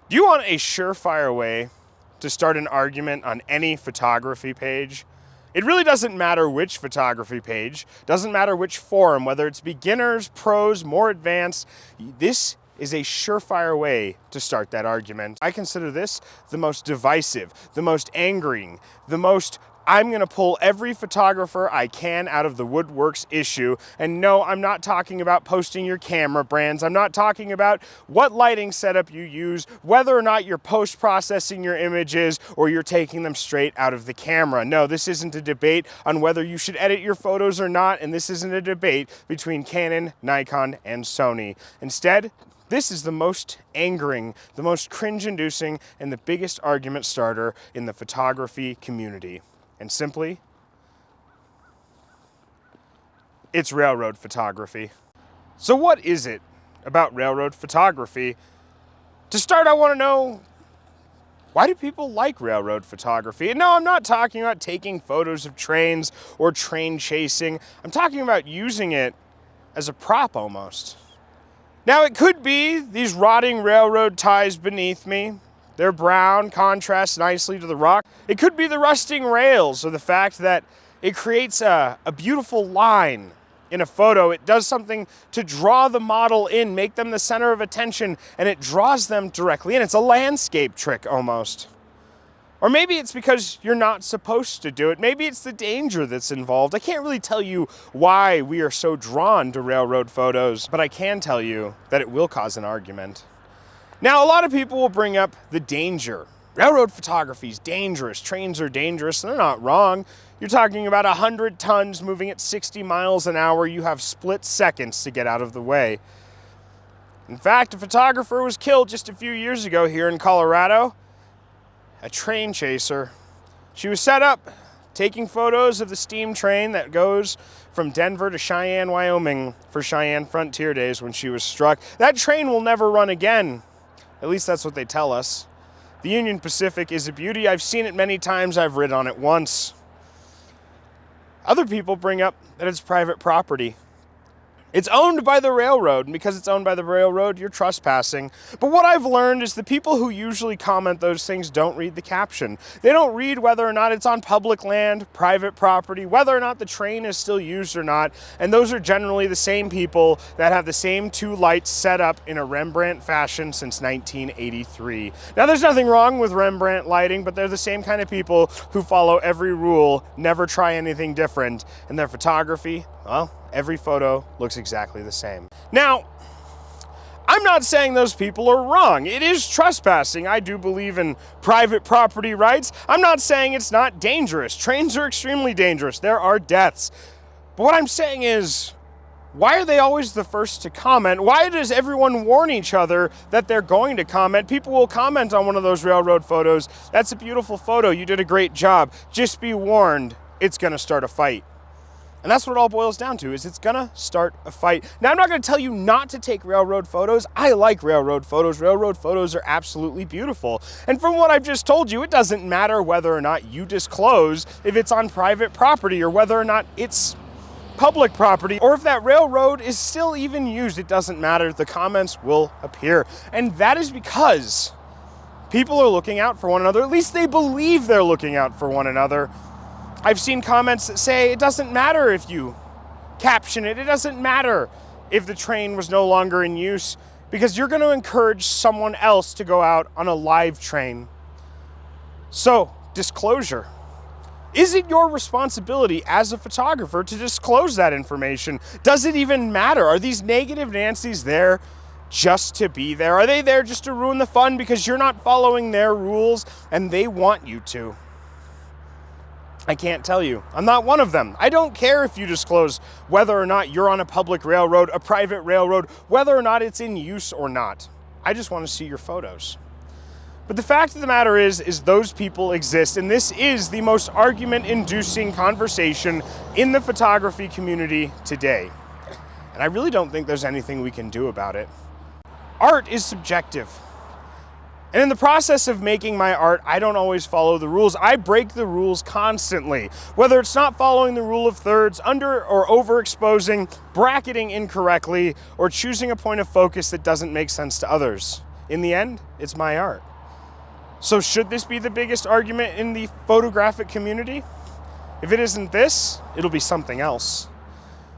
Do you want a surefire way to start an argument on any photography page? It really doesn't matter which photography page, doesn't matter which forum, whether it's beginners, pros, more advanced. This is a surefire way to start that argument. I consider this the most divisive, the most angering, the most I'm gonna pull every photographer I can out of the woodworks issue. And no, I'm not talking about posting your camera brands. I'm not talking about what lighting setup you use, whether or not you're post-processing your images or you're taking them straight out of the camera. No, this isn't a debate on whether you should edit your photos or not, and this isn't a debate between Canon, Nikon, and Sony. Instead, this is the most angering, the most cringe-inducing, and the biggest argument starter in the photography community. And simply, it's railroad photography. So what is it about railroad photography? To start, I want to know, why do people like railroad photography? And no, I'm not talking about taking photos of trains or train chasing. I'm talking about using it as a prop almost. Now, it could be these rotting railroad ties beneath me. They're brown, contrast nicely to the rock. It could be the rusting rails, or the fact that it creates a beautiful line in a photo. It does something to draw the model in, make them the center of attention, and it draws them directly in. It's a landscape trick almost. Or maybe it's because you're not supposed to do it. Maybe it's the danger that's involved. I can't really tell you why we are so drawn to railroad photos, but I can tell you that it will cause an argument. Now, a lot of people will bring up the danger. Railroad photography is dangerous. Trains are dangerous. They're not wrong. You're talking about 100 tons moving at 60 miles an hour. You have split seconds to get out of the way. In fact, a photographer was killed just a few years ago here in Colorado. A train chaser. She was set up taking photos of the steam train that goes from Denver to Cheyenne, Wyoming for Cheyenne Frontier Days when she was struck. That train will never run again. At least that's what they tell us. The Union Pacific is a beauty. I've seen it many times. I've ridden on it once. Other people bring up that it's private property. It's owned by the railroad, and because it's owned by the railroad, you're trespassing. But what I've learned is the people who usually comment those things don't read the caption. They don't read whether or not it's on public land, private property, whether or not the train is still used or not. And those are generally the same people that have the same two lights set up in a Rembrandt fashion since 1983. Now, there's nothing wrong with Rembrandt lighting, but they're the same kind of people who follow every rule, never try anything different, and their photography, well, every photo looks exactly the same. Now, I'm not saying those people are wrong. It is trespassing. I do believe in private property rights. I'm not saying it's not dangerous. Trains are extremely dangerous. There are deaths. But what I'm saying is, why are they always the first to comment? Why does everyone warn each other that they're going to comment? People will comment on one of those railroad photos. That's a beautiful photo. You did a great job. Just be warned, it's going to start a fight. And that's what it all boils down to, is it's gonna start a fight. Now, I'm not gonna tell you not to take railroad photos. I like railroad photos. Railroad photos are absolutely beautiful. And from what I've just told you, it doesn't matter whether or not you disclose if it's on private property or whether or not it's public property, or if that railroad is still even used. It doesn't matter. The comments will appear. And that is because people are looking out for one another. At least they believe they're looking out for one another. I've seen comments that say it doesn't matter if you caption it. It doesn't matter if the train was no longer in use, because you're going to encourage someone else to go out on a live train. So, disclosure. Is it your responsibility as a photographer to disclose that information? Does it even matter? Are these negative Nancys there just to be there? Are they there just to ruin the fun because you're not following their rules and they want you to? I can't tell you. I'm not one of them. I don't care if you disclose whether or not you're on a public railroad, a private railroad, whether or not it's in use or not. I just want to see your photos. But the fact of the matter is those people exist, and this is the most argument-inducing conversation in the photography community today. And I really don't think there's anything we can do about it. Art is subjective. And in the process of making my art, I don't always follow the rules. I break the rules constantly. Whether it's not following the rule of thirds, under or overexposing, bracketing incorrectly, or choosing a point of focus that doesn't make sense to others. in the end, it's my art. So should this be the biggest argument in the photographic community? If it isn't this, it'll be something else.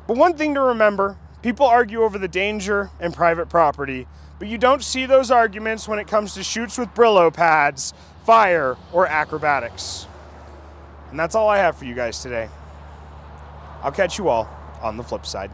But one thing to remember, people argue over the danger and private property, but you don't see those arguments when it comes to shoots with Brillo pads, fire, or acrobatics. And that's all I have for you guys today. I'll catch you all on the flip side.